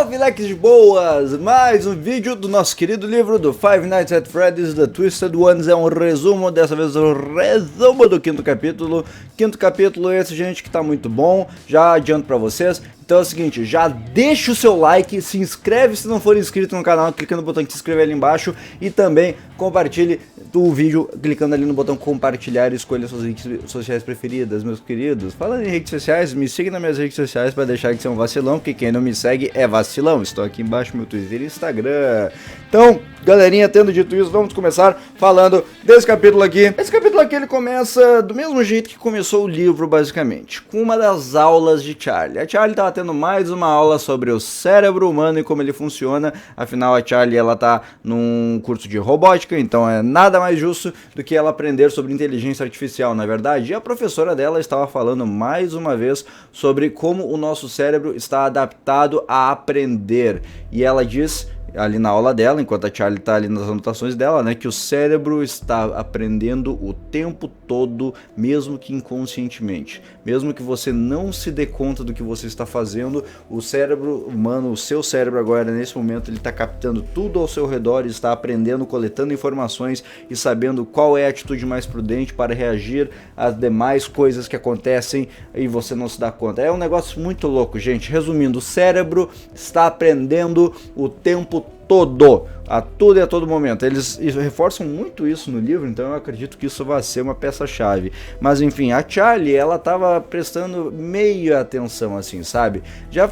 Salve, leques de boas! Mais um vídeo do nosso querido livro do Five Nights at Freddy's The Twisted Ones. É um resumo, dessa vez um resumo do quinto capítulo. Quinto capítulo esse, gente, que tá muito bom. Já adianto pra vocês. Então é o seguinte, já deixa o seu like, se inscreve se não for inscrito no canal, clica no botão de se inscrever ali embaixo e também compartilhe o vídeo clicando ali no botão compartilhar e escolha suas redes sociais preferidas, meus queridos. Falando em redes sociais, me siga nas minhas redes sociais para deixar de ser um vacilão, porque quem não me segue é vacilão. Estou aqui embaixo meu Twitter e Instagram. Então, galerinha, tendo dito isso, vamos começar falando desse capítulo aqui. Esse capítulo aqui ele começa do mesmo jeito que começou o livro, basicamente, com uma das aulas de Charlie. A Charlie estava tendo mais uma aula sobre o cérebro humano e como ele funciona. Afinal, a Charlie ela tá num curso de robótica, então é nada mais justo do que ela aprender sobre inteligência artificial, na verdade. E a professora dela estava falando mais uma vez sobre como o nosso cérebro está adaptado a aprender. E ela diz ali na aula dela, enquanto a Charlie tá ali nas anotações dela, né, que o cérebro está aprendendo o tempo todo, mesmo que inconscientemente. Mesmo que você não se dê conta do que você está fazendo, o cérebro humano, o seu cérebro agora, nesse momento, ele está captando tudo ao seu redor, está aprendendo, coletando informações e sabendo qual é a atitude mais prudente para reagir às demais coisas que acontecem e você não se dá conta. É um negócio muito louco, gente. Resumindo, o cérebro está aprendendo o tempo todo, a tudo e a todo momento. Eles reforçam muito isso no livro, então eu acredito que isso vai ser uma peça-chave. Mas enfim, a Charlie, ela tava prestando meio atenção, assim, sabe? Já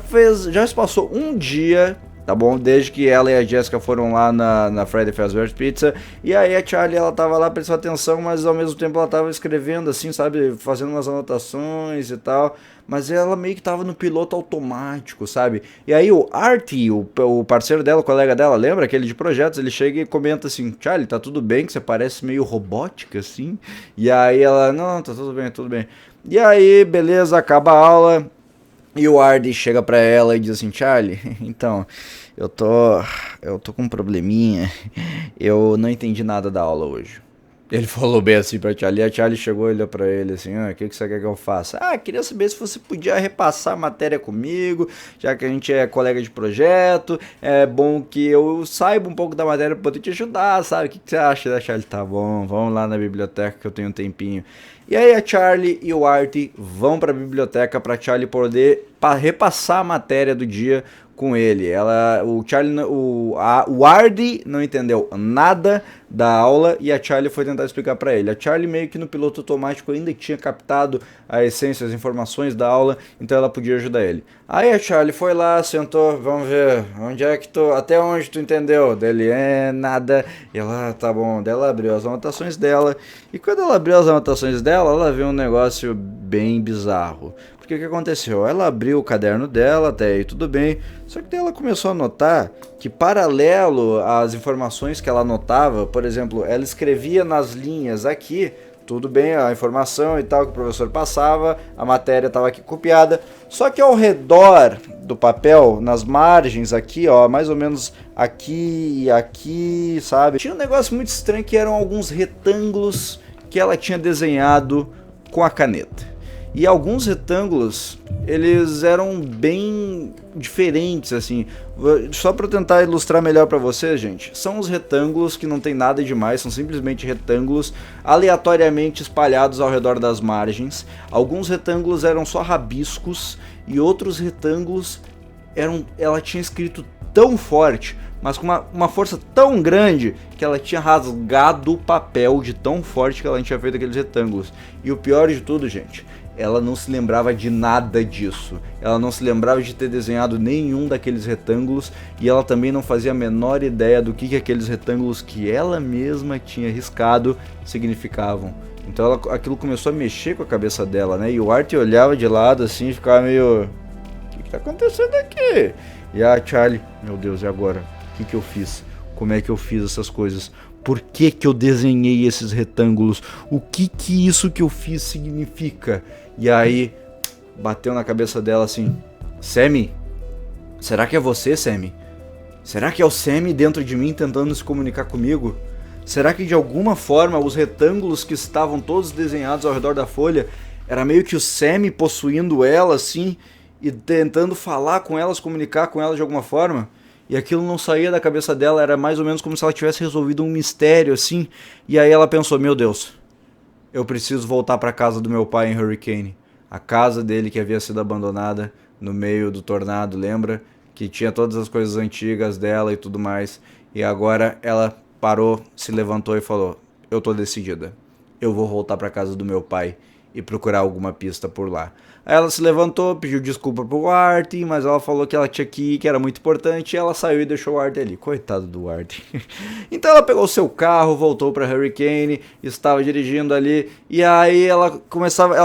se passou um dia, tá bom? Desde que ela e a Jessica foram lá na Freddy Fazbear's Pizza. E aí a Charlie, ela tava lá prestando atenção, mas ao mesmo tempo ela tava escrevendo assim, sabe? Fazendo umas anotações e tal. Mas ela meio que tava no piloto automático, sabe? E aí o Artie, o parceiro dela, o colega dela, lembra? Aquele de projetos, ele chega e comenta assim: Charlie, tá tudo bem? Que você parece meio robótica, assim. E aí ela, não, tá tudo bem, tudo bem. E aí, beleza, acaba a aula. E o Artie chega pra ela e diz assim: Charlie, então, eu tô com um probleminha, eu não entendi nada da aula hoje. Ele falou bem assim pra Charlie, a Charlie chegou e olhou pra ele assim: o que você quer que eu faça? Queria saber se você podia repassar a matéria comigo, já que a gente é colega de projeto, é bom que eu saiba um pouco da matéria pra poder te ajudar, sabe? O que você acha, né, Charlie? Tá bom, vamos lá na biblioteca que eu tenho um tempinho. E aí a Charlie e o Artie vão pra biblioteca pra Charlie poder repassar a matéria do dia com ele. O Artie não entendeu nada da aula e a Charlie foi tentar explicar para ele. A Charlie meio que no piloto automático ainda tinha captado a essência, as informações da aula, então ela podia ajudar ele. Aí a Charlie foi lá, sentou, vamos ver, até onde tu entendeu? Dele, nada. E ela, tá bom. Daí ela abriu as anotações dela, e quando ela abriu as anotações dela, ela viu um negócio bem bizarro. Porque o que aconteceu? Ela abriu o caderno dela, até aí tudo bem, só que daí ela começou a notar que, paralelo às informações que ela anotava, por exemplo, ela escrevia nas linhas aqui, tudo bem, a informação e tal que o professor passava, a matéria estava aqui copiada, só que ao redor do papel, nas margens aqui, ó, mais ou menos aqui e aqui, sabe? Tinha um negócio muito estranho que eram alguns retângulos que ela tinha desenhado com a caneta. E alguns retângulos, eles eram bem diferentes, assim. Só para tentar ilustrar melhor para vocês, gente, são os retângulos que não tem nada demais, são simplesmente retângulos aleatoriamente espalhados ao redor das margens. Alguns retângulos eram só rabiscos e outros retângulos ela tinha escrito tão forte, mas com uma força tão grande que ela tinha rasgado o papel de tão forte que ela tinha feito aqueles retângulos. E o pior de tudo, gente, ela não se lembrava de nada disso. Ela não se lembrava de ter desenhado nenhum daqueles retângulos e ela também não fazia a menor ideia do que aqueles retângulos que ela mesma tinha riscado significavam. Então aquilo começou a mexer com a cabeça dela, né? E o Artie olhava de lado assim e ficava meio... O que tá acontecendo aqui? E a Charlie, meu Deus, e agora? O que eu fiz? Como é que eu fiz essas coisas? Por que eu desenhei esses retângulos? O que isso que eu fiz significa? E aí, bateu na cabeça dela assim: Sammy? Será que é você, Sammy? Será que é o Sammy dentro de mim tentando se comunicar comigo? Será que de alguma forma os retângulos que estavam todos desenhados ao redor da folha era meio que o Sammy possuindo ela assim? e tentando falar com elas, comunicar com elas de alguma forma. E aquilo não saía da cabeça dela, era mais ou menos como se ela tivesse resolvido um mistério assim. E aí ela pensou, meu Deus, eu preciso voltar para casa do meu pai em Hurricane. A casa dele que havia sido abandonada no meio do tornado, lembra? Que tinha todas as coisas antigas dela e tudo mais. E agora ela parou, se levantou e falou, eu tô decidida. Eu vou voltar para casa do meu pai e procurar alguma pista por lá. Aí ela se levantou, pediu desculpa pro Artie, mas ela falou que ela tinha que ir, que era muito importante, e ela saiu e deixou o Artie ali. Coitado do Artie. Então ela pegou o seu carro, voltou pra Hurricane, estava dirigindo ali, e aí ela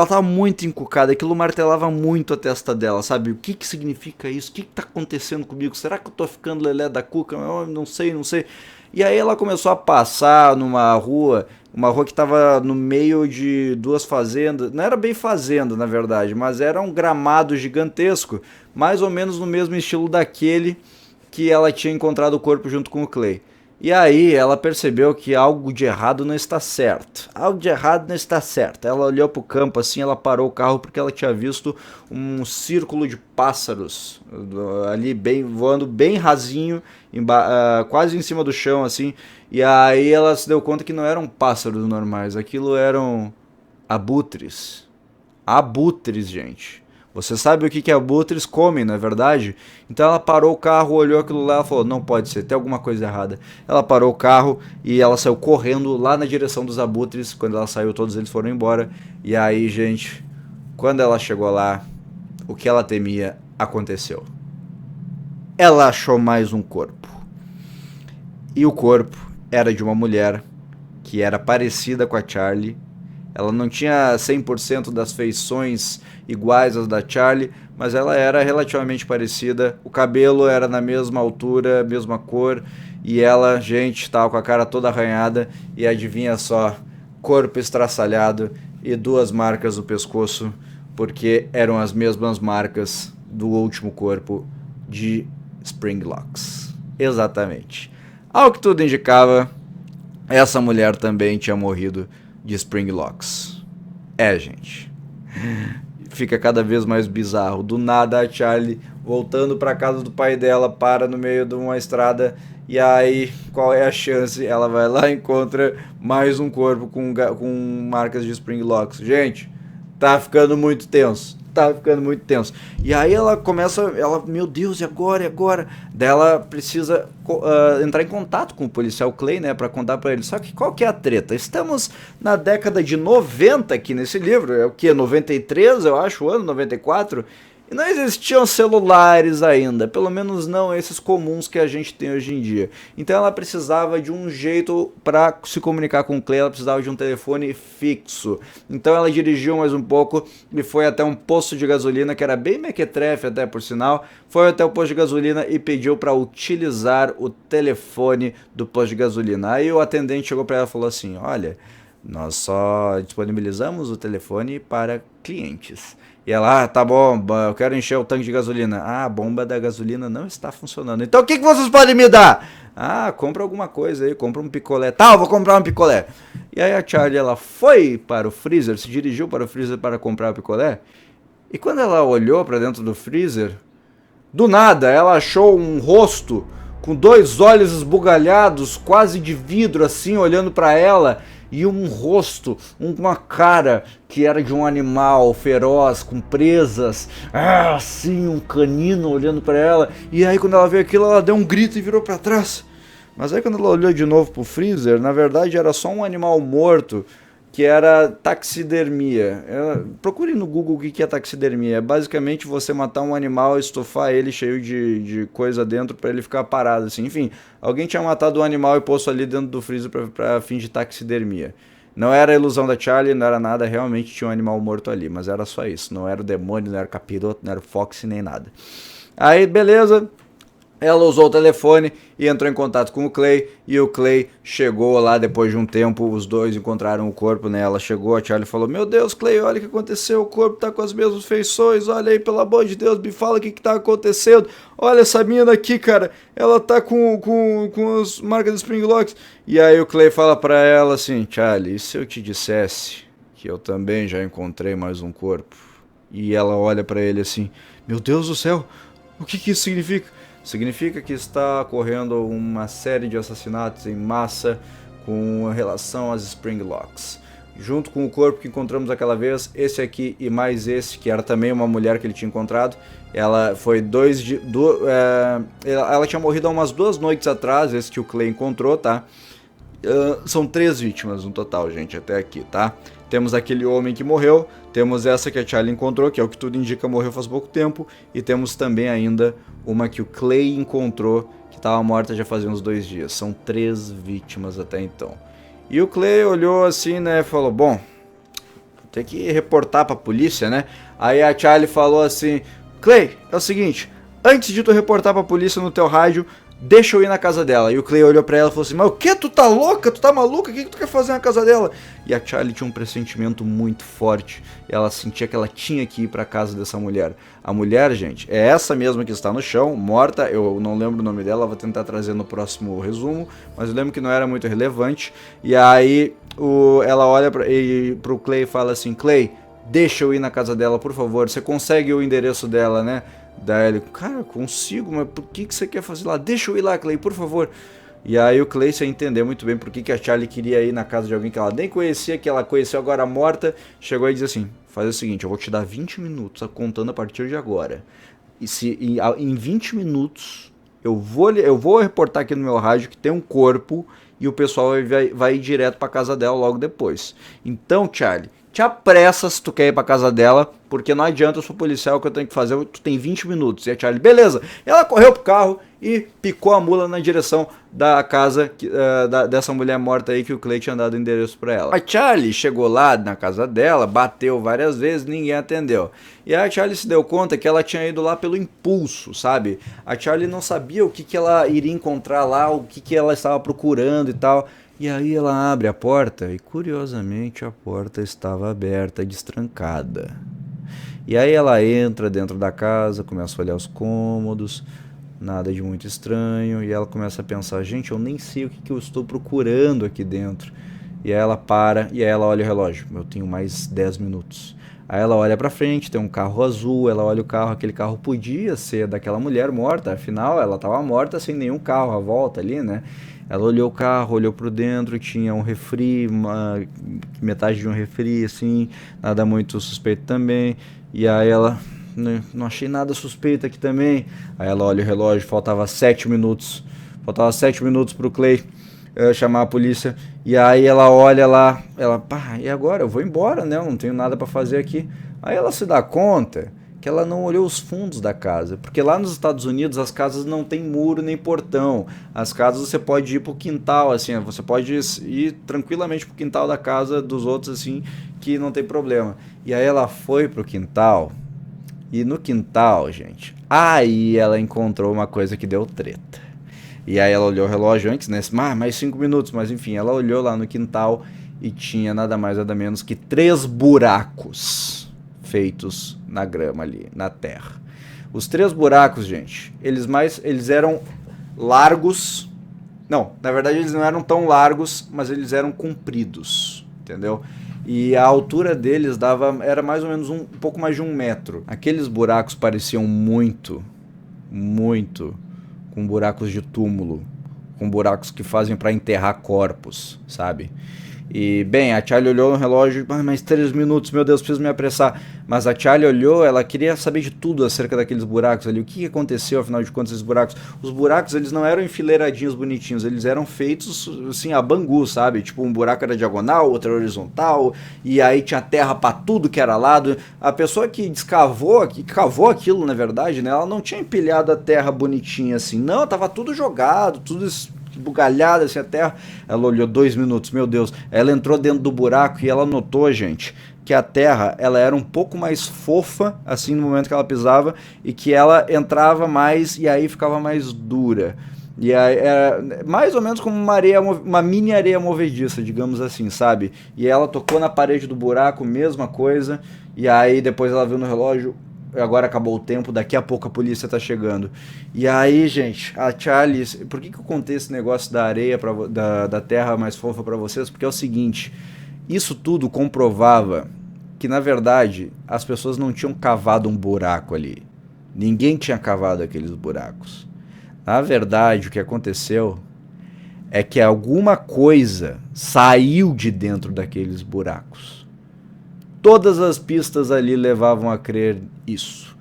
tava muito encucada, aquilo martelava muito a testa dela, sabe? O que que significa isso? O que que tá acontecendo comigo? Será que eu tô ficando lelé da cuca? Eu não sei, não sei. E aí ela começou a passar numa rua, uma rua que estava no meio de duas fazendas, não era bem fazenda na verdade, mas era um gramado gigantesco, mais ou menos no mesmo estilo daquele que ela tinha encontrado o corpo junto com o Clay. E aí ela percebeu que algo de errado não está certo. Algo de errado não está certo. Ela olhou para o campo assim, ela parou o carro porque ela tinha visto um círculo de pássaros ali bem voando bem rasinho, quase em cima do chão assim. E aí ela se deu conta que não eram pássaros normais, aquilo eram abutres. Abutres, gente. Você sabe o que abutres comem, não é verdade? Então ela parou o carro, olhou aquilo lá e falou, não pode ser, tem alguma coisa errada. Ela parou o carro e ela saiu correndo lá na direção dos abutres. Quando ela saiu, todos eles foram embora. E aí, gente, quando ela chegou lá, o que ela temia aconteceu. Ela achou mais um corpo. E o corpo era de uma mulher que era parecida com a Charlie. Ela não tinha 100% das feições iguais às da Charlie, mas ela era relativamente parecida. O cabelo era na mesma altura, mesma cor. E ela, gente, estava com a cara toda arranhada. E adivinha só, corpo estraçalhado e duas marcas no pescoço, porque eram as mesmas marcas do último corpo de Springlocks. Exatamente. Ao que tudo indicava, essa mulher também tinha morrido de Springlocks. Gente. Fica cada vez mais bizarro. Do nada a Charlie, voltando para casa do pai dela, para no meio de uma estrada. E aí, qual é a chance? Ela vai lá e encontra mais um corpo com marcas de Springlocks. Gente, tá ficando muito tenso. Tá ficando muito tenso. E aí ela começa, meu Deus, e agora, e agora? Daí ela precisa entrar em contato com o policial Clay, né, pra contar pra ele. Só que qual que é a treta? Estamos na década de 90 aqui nesse livro, é o que? 93, eu acho, o ano 94? E não existiam celulares ainda, pelo menos não esses comuns que a gente tem hoje em dia. Então ela precisava de um jeito para se comunicar com o Clay, ela precisava de um telefone fixo. Então ela dirigiu mais um pouco e foi até um posto de gasolina, que era bem mequetrefe até por sinal, foi até o posto de gasolina e pediu para utilizar o telefone do posto de gasolina. Aí o atendente chegou para ela e falou assim, olha, nós só disponibilizamos o telefone para clientes. E ela, tá bom, eu quero encher o tanque de gasolina. A bomba da gasolina não está funcionando. Então o que vocês podem me dar? Compra alguma coisa aí, compra um picolé. Tá, eu vou comprar um picolé. E aí a Charlie, ela foi para o freezer, se dirigiu para o freezer para comprar o picolé. E quando ela olhou para dentro do freezer, do nada ela achou um rosto com dois olhos esbugalhados, quase de vidro assim, olhando para ela. E um rosto, uma cara que era de um animal feroz, com presas, assim, um canino olhando para ela. E aí quando ela viu aquilo, ela deu um grito e virou para trás. Mas aí quando ela olhou de novo pro freezer, na verdade era só um animal morto, que era taxidermia. Procure no Google o que é taxidermia. É basicamente você matar um animal e estufar ele cheio de coisa dentro para ele ficar parado assim. Enfim, alguém tinha matado um animal e posto ali dentro do freezer para fim de taxidermia. Não era a ilusão da Charlie, não era nada, realmente tinha um animal morto ali, mas era só isso. Não era o demônio, não era o capiroto, não era o Fox nem nada. Aí, beleza. Ela usou o telefone e entrou em contato com o Clay, e o Clay chegou lá depois de um tempo, os dois encontraram o corpo, né? Ela chegou, a Charlie falou, meu Deus, Clay, olha o que aconteceu, o corpo tá com as mesmas feições, olha aí, pelo amor de Deus, me fala o que tá acontecendo, olha essa mina aqui, cara, ela tá com as marcas de Springlocks. E aí o Clay fala pra ela assim, Charlie, e se eu te dissesse que eu também já encontrei mais um corpo? E ela olha pra ele assim, meu Deus do céu, o que isso significa? Significa que está ocorrendo uma série de assassinatos em massa com relação às Springlocks. Junto com o corpo que encontramos aquela vez, esse aqui e mais esse, que era também uma mulher que ele tinha encontrado. Ela foi ela tinha morrido há umas 2 noites atrás, esse que o Clay encontrou, tá? São 3 vítimas no total, gente, até aqui, tá? Temos aquele homem que morreu, temos essa que a Charlie encontrou, que é o que tudo indica morreu faz pouco tempo, e temos também ainda uma que o Clay encontrou, que estava morta já fazia uns 2 dias. São 3 vítimas até então. E o Clay olhou assim, né, e falou, bom, tem que reportar pra polícia, né? Aí a Charlie falou assim, Clay, é o seguinte, antes de tu reportar pra polícia no teu rádio, deixa eu ir na casa dela. E o Clay olhou pra ela e falou assim, mas o que? Tu tá louca? Tu tá maluca? O que tu quer fazer na casa dela? E a Charlie tinha um pressentimento muito forte. Ela sentia que ela tinha que ir pra casa dessa mulher. A mulher, gente, é essa mesma que está no chão, morta. Eu não lembro o nome dela, vou tentar trazer no próximo resumo. Mas eu lembro que não era muito relevante. E aí ela olha pro Clay e fala assim, Clay, deixa eu ir na casa dela, por favor. Você consegue o endereço dela, né? Daí ele, cara, consigo, mas por que você quer fazer lá? Deixa eu ir lá, Clay, por favor. E aí o Clay, sem entender muito bem por que a Charlie queria ir na casa de alguém que ela nem conhecia, que ela conheceu agora morta, chegou e disse assim, faz o seguinte, eu vou te dar 20 minutos, contando a partir de agora. E se em 20 minutos eu vou reportar aqui no meu rádio que tem um corpo e o pessoal vai ir direto pra casa dela logo depois. Então, Charlie, te apressa se tu quer ir pra casa dela, porque não adianta, eu sou policial, o que eu tenho que fazer, tu tem 20 minutos. E a Charlie, beleza. Ela correu pro carro e picou a mula na direção da casa dessa mulher morta aí que o Clay tinha dado o endereço pra ela. A Charlie chegou lá na casa dela, bateu várias vezes, ninguém atendeu. E a Charlie se deu conta que ela tinha ido lá pelo impulso, sabe? A Charlie não sabia o que ela iria encontrar lá, o que ela estava procurando e tal. E aí ela abre a porta e, curiosamente, a porta estava aberta, destrancada. E aí ela entra dentro da casa, começa a olhar os cômodos, nada de muito estranho, e ela começa a pensar, gente, eu nem sei o que eu estou procurando aqui dentro. E aí ela para, e aí ela olha o relógio, eu tenho mais 10 minutos. Aí ela olha pra frente, tem um carro azul, ela olha o carro, aquele carro podia ser daquela mulher morta, afinal ela estava morta sem nenhum carro à volta ali, né? Ela olhou o carro, olhou por dentro, tinha um refri, metade de um refri, assim, nada muito suspeito também. E aí ela, não achei nada suspeito aqui também. Aí ela olha o relógio, faltava 7 minutos. Faltava 7 minutos pro Clay chamar a polícia. E aí ela olha lá, ela, pá, e agora? Eu vou embora, né? Eu não tenho nada pra fazer aqui. Aí ela se dá conta que ela não olhou os fundos da casa, porque lá nos Estados Unidos as casas não tem muro nem portão, as casas você pode ir pro quintal, assim, você pode ir tranquilamente pro quintal da casa dos outros, assim, que não tem problema. E aí ela foi pro quintal, e no quintal, gente, aí ela encontrou uma coisa que deu treta. E aí ela olhou o relógio antes, né, mais 5 minutos, mas enfim, ela olhou lá no quintal e tinha nada mais nada menos que 3 buracos feitos na grama ali, na terra. Os 3 buracos, gente, eles eram largos. Não, na verdade eles não eram tão largos, mas eles eram compridos, entendeu? E a altura deles era mais ou menos um pouco mais de 1 metro. Aqueles buracos pareciam muito com buracos de túmulo, com buracos que fazem para enterrar corpos, sabe? E, bem, a Charlie olhou no relógio, mais 3 minutos, meu Deus, preciso me apressar. Mas a Charlie olhou, ela queria saber de tudo acerca daqueles buracos ali. O que aconteceu, afinal de contas, esses buracos? Os buracos, eles não eram enfileiradinhos bonitinhos, eles eram feitos, assim, a bangu, sabe? Tipo, um buraco era diagonal, outro era horizontal, e aí tinha terra pra tudo que era lado. A pessoa que cavou aquilo, na verdade, né? Ela não tinha empilhado a terra bonitinha assim, não, tava tudo jogado, tudo bugalhada assim a terra. Ela olhou 2 minutos, meu Deus. Ela entrou dentro do buraco e ela notou, gente, que a terra ela era um pouco mais fofa assim no momento que ela pisava e que ela entrava mais e aí ficava mais dura. E aí era mais ou menos como uma mini areia movediça, digamos assim, sabe? E ela tocou na parede do buraco, mesma coisa. E aí depois ela viu no relógio, agora acabou o tempo, daqui a pouco a polícia tá chegando. E aí, gente, a Charlie, por que eu contei esse negócio da areia, da terra mais fofa pra vocês? Porque é o seguinte, isso tudo comprovava que, na verdade, as pessoas não tinham cavado um buraco ali. Ninguém tinha cavado aqueles buracos. Na verdade, o que aconteceu é que alguma coisa saiu de dentro daqueles buracos. Todas as pistas ali levavam a crer isso,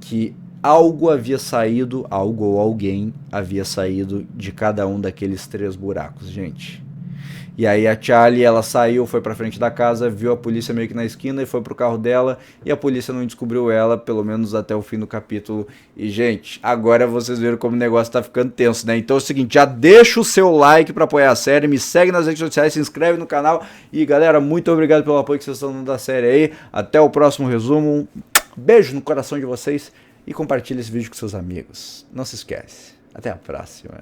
que algo havia saído, algo ou alguém havia saído de cada um daqueles 3 buracos, gente. E aí a Charlie, ela saiu, foi pra frente da casa, viu a polícia meio que na esquina e foi pro carro dela, e a polícia não descobriu ela, pelo menos até o fim do capítulo. E, gente, agora vocês viram como o negócio tá ficando tenso, né? Então é o seguinte, já deixa o seu like pra apoiar a série, me segue nas redes sociais, se inscreve no canal, e galera, muito obrigado pelo apoio que vocês estão dando da série aí. Até o próximo resumo, um beijo no coração de vocês, e compartilhe esse vídeo com seus amigos. Não se esquece. Até a próxima.